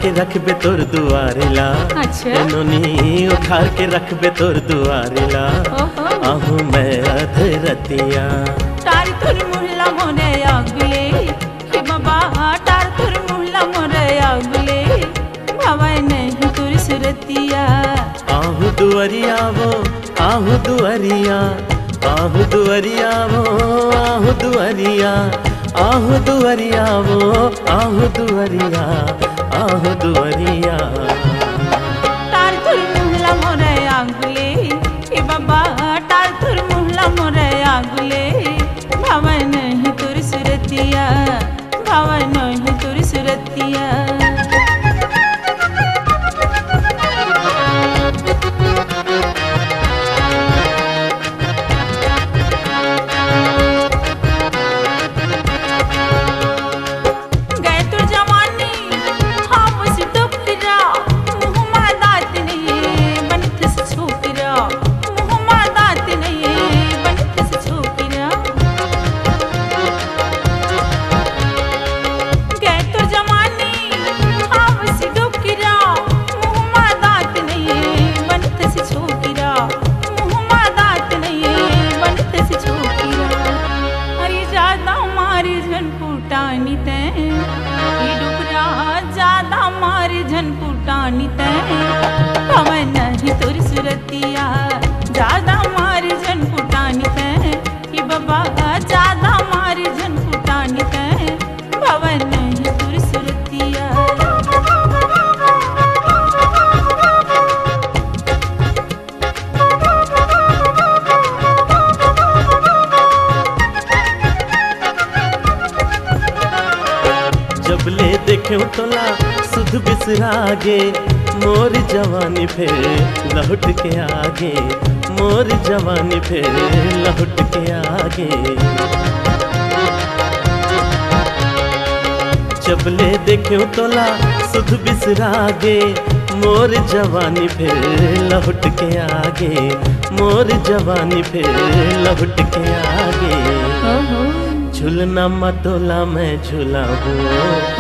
के रख बे तोर दुआरेला। अच्छा नोनी उखाड़ के रख बे तोर दुआरेला। आहू मैं अधरतिया तार तुर मुहला मोरे आगुले हे बाबा तार तुर मुहला मोरे आगुले भावै नहीं तुर सुरतिया। आहू दुआरिया वो आहू दुआरिया आहू दुआरिया वो आहू दुआरिया आहू दुआरिया वो आहू दुआरिया आहू दुआरिया। तार तुर मुहला मोरे आगुले हे बाबा तार तुर मुहला मोरे आगुले भावै नहीं तुर सुरतिया भावै नहीं तुर सुरतिया। भावै नहीं तुर सुरतिया ज्यादा मार जन फुटानी ते बाबा ज्यादा मार जन फुटानी ते भावै नहीं तुर सुरतिया। जब ले देखे तोला सुध बिसरागे मोर जवानी फिर लौट के आगे मोर जवानी फिर लौट के आगे। जब ले देखे तोला सुध बिसरागे मोर जवानी फिर लौट के आगे मोर जवानी फिर लौट के आगे। झुलना मतोला मैं झूला हूँ।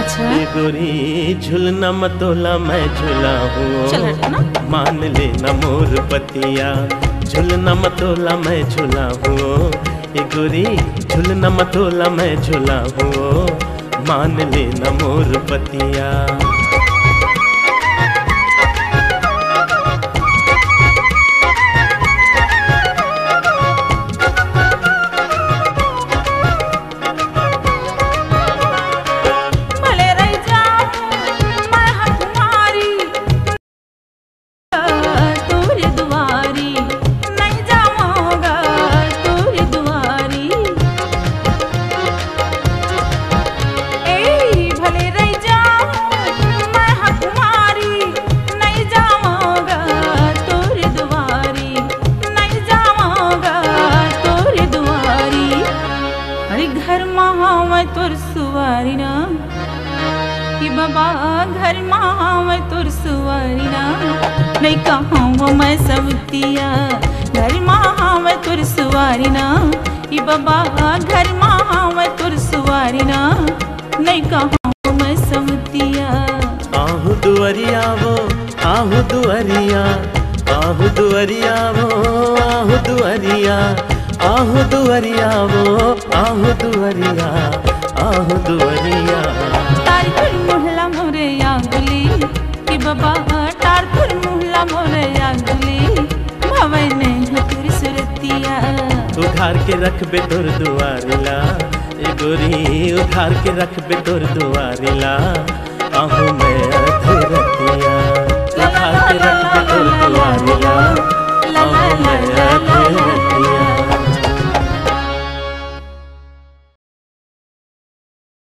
अच्छा गोरी झुलना मतोला मैं झूला हूँ। मान लेना मोर पतिया झुलना मतोला मैं झूला हूँ। गोरी झुलना मतोला मैं झूला हूँ। मान लेना मोर पतिया। बाबा घर माँ तुर सुवारिना नहीं कहूँ मैं सबतिया घर माँ तुर सुवारिना बाबा घर माँ तुर सुवारिना नहीं कहूँ मैं सबतिया। आहू दुआरिया वो आहू दुआरिया आहू दुआरिया वो आहू दुआरिया आहू दुआरिया वो आहू दुआरिया आहू दुआरिया। तार तुर मुहला मोरे आगुली कि बाबा तार तुर मुहला मोरे आगुली भावै नहीं तुर सुरतिया। उखाड़ के रख बे तोर दुआरेला गोरी उखाड़ के रख बे तोर दुआरेला। आहू मैं अधरतिया उखाड़ के रख बे तोर दुआरेला। आहू मैं अधरतिया।